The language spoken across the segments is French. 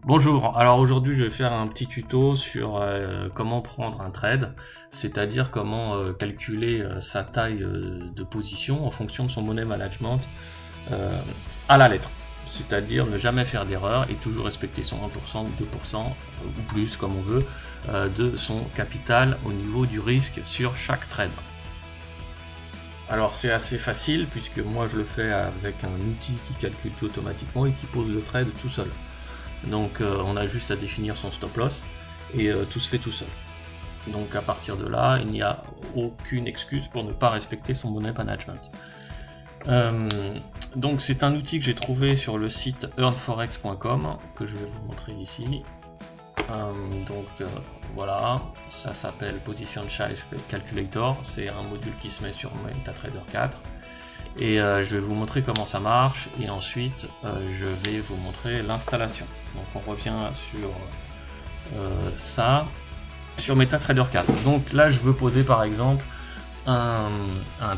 Bonjour, alors aujourd'hui je vais faire un petit tuto sur comment prendre un trade, c'est-à-dire comment calculer sa taille de position en fonction de son money management à la lettre. C'est-à-dire ne jamais faire d'erreur et toujours respecter son 1% ou 2% ou plus comme on veut de son capital au niveau du risque sur chaque trade. Alors c'est assez facile puisque moi je le fais avec un outil qui calcule tout automatiquement et qui pose le trade tout seul. Donc on a juste à définir son stop loss et tout se fait tout seul. Donc à partir de là, il n'y a aucune excuse pour ne pas respecter son money management. Donc c'est un outil que j'ai trouvé sur le site earnforex.com que je vais vous montrer ici. Voilà, ça s'appelle Position Size Calculator, c'est un module qui se met sur MetaTrader 4. Et je vais vous montrer comment ça marche et ensuite je vais vous montrer l'installation. Donc on revient sur ça, sur MetaTrader 4. Donc là je veux poser par exemple un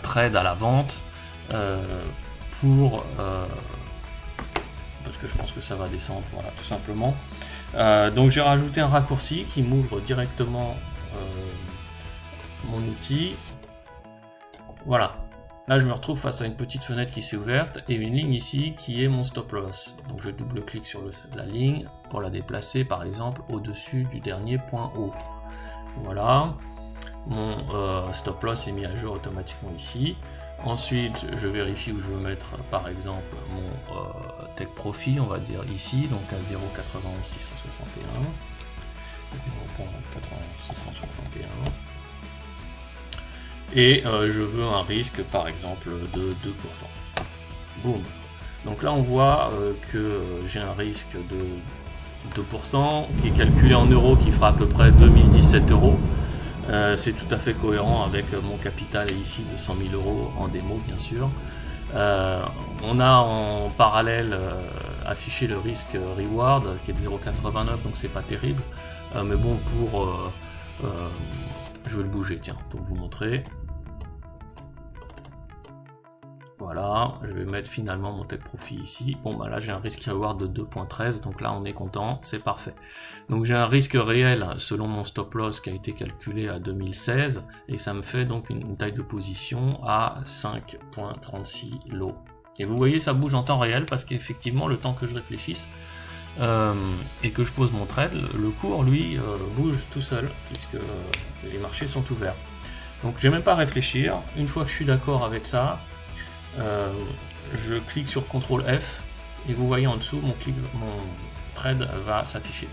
trade à la vente parce que je pense que ça va descendre, voilà, tout simplement. Donc j'ai rajouté un raccourci qui m'ouvre directement mon outil. Voilà. Là, je me retrouve face à une petite fenêtre qui s'est ouverte et une ligne ici qui est mon stop loss. Donc, je double-clique sur la ligne pour la déplacer, par exemple, au-dessus du dernier point haut. Voilà. Mon stop loss est mis à jour automatiquement ici. Ensuite, je vérifie où je veux mettre, par exemple, mon take profit, on va dire ici, donc à 0,91661. 0,91661. Et je veux un risque par exemple de 2%. Boum. Donc là on voit que j'ai un risque de 2% qui est calculé en euros, qui fera à peu près 2017 euros. C'est tout à fait cohérent avec mon capital ici de 100 000 euros en démo bien sûr. On a en parallèle affiché le risque reward qui est de 0,89, donc c'est pas terrible. Mais bon, je vais le bouger, tiens, pour vous montrer. Voilà, je vais mettre finalement mon take profit ici. Bon, bah là j'ai un risque reward de 2,13, donc là on est content, c'est parfait. Donc j'ai un risque réel selon mon stop loss qui a été calculé à 2016, et ça me fait donc une taille de position à 5,36 lots. Et vous voyez, ça bouge en temps réel parce qu'effectivement, le temps que je réfléchisse et que je pose mon trade, le cours lui bouge tout seul puisque les marchés sont ouverts. Donc j'ai même pas à réfléchir. Une fois que je suis d'accord avec ça, je clique sur CTRL F et vous voyez en dessous mon trade va s'afficher.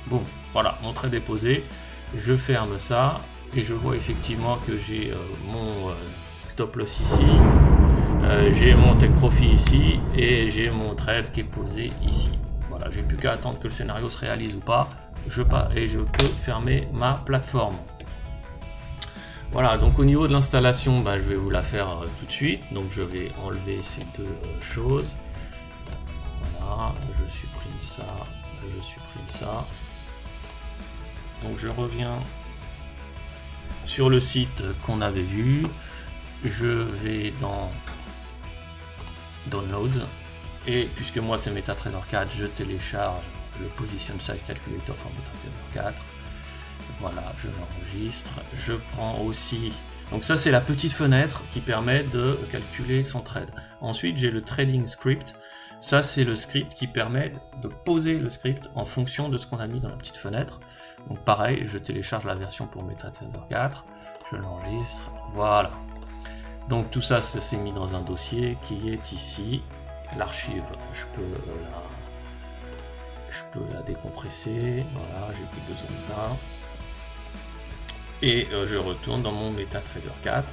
Bon, voilà, mon trade est posé. Je ferme ça et je vois effectivement que j'ai mon stop loss ici, j'ai mon take profit ici et j'ai mon trade qui est posé ici. Voilà, j'ai plus qu'à attendre que le scénario se réalise ou pas. Je peux fermer ma plateforme. Voilà, donc au niveau de l'installation, bah, je vais vous la faire tout de suite. Donc je vais enlever ces deux choses. Voilà, je supprime ça, je supprime ça. Donc je reviens sur le site qu'on avait vu. Je vais dans Downloads. Et puisque moi c'est MetaTrader 4, je télécharge le Position Size Calculator pour MetaTrader 4. Voilà, je l'enregistre. Je prends aussi... Donc ça c'est la petite fenêtre qui permet de calculer son trade. Ensuite j'ai le Trading Script. Ça c'est le script qui permet de poser le script en fonction de ce qu'on a mis dans la petite fenêtre. Donc pareil, je télécharge la version pour MetaTrader 4. Je l'enregistre. Voilà. Donc tout ça, ça s'est mis dans un dossier qui est ici. L'archive, je peux la décompresser. Voilà, j'ai plus besoin de ça. Et je retourne dans mon MetaTrader 4.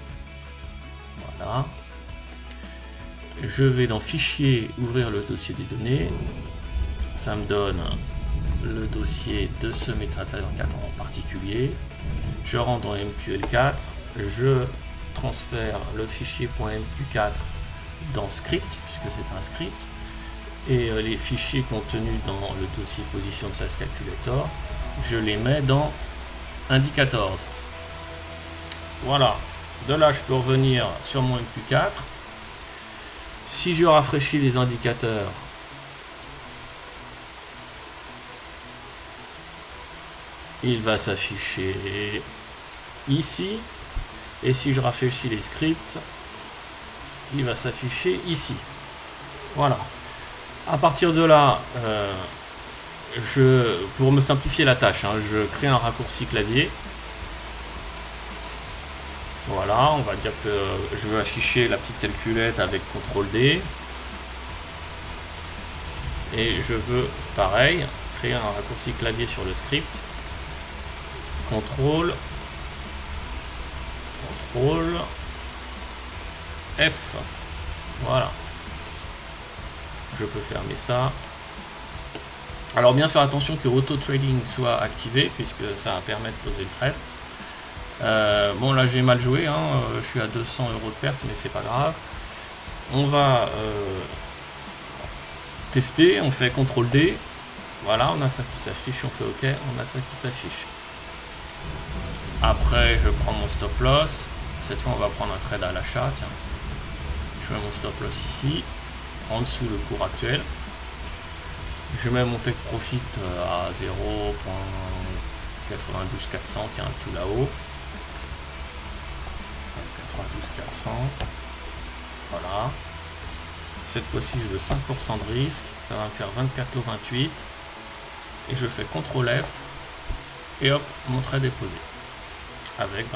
Voilà. Je vais dans Fichier, ouvrir le dossier des données. Ça me donne le dossier de ce MetaTrader 4 en particulier. Je rentre dans MQL4. Je transfère le fichier .mq4 dans Script, puisque c'est un script. Et les fichiers contenus dans le dossier Position Size Calculator, je les mets dans Indicators. Voilà, de là je peux revenir sur mon MQ4. Si je rafraîchis les indicateurs, il va s'afficher ici. Et si je rafraîchis les scripts, il va s'afficher ici. Voilà. À partir de là, pour me simplifier la tâche, hein, je crée un raccourci clavier. Voilà, on va dire que je veux afficher la petite calculette avec CTRL-D. Et je veux, pareil, créer un raccourci clavier sur le script. CTRL F. Voilà. Je peux fermer ça. Alors bien faire attention que Auto Trading soit activé, puisque ça va permettre de poser le trade. Bon là j'ai mal joué, hein, je suis à 200 € de perte, mais c'est pas grave. On va tester, on fait CTRL-D. Voilà, on a ça qui s'affiche, on fait OK, on a ça qui s'affiche. Après je prends mon stop loss. Cette fois on va prendre un trade à l'achat. Tiens. Je mets mon stop loss ici, en dessous le cours actuel. Je mets mon take profit à 0.92400, tiens, tout là-haut. 92400. Voilà. Cette fois-ci, je veux 5% de risque. Ça va me faire 24,28 €. Et je fais CTRL F. Et hop, mon trade est posé. Avec 24,28 €.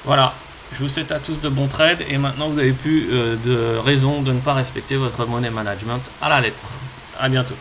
Voilà. Je vous souhaite à tous de bons trades. Et maintenant, vous n'avez plus de raison de ne pas respecter votre money management à la lettre. À bientôt.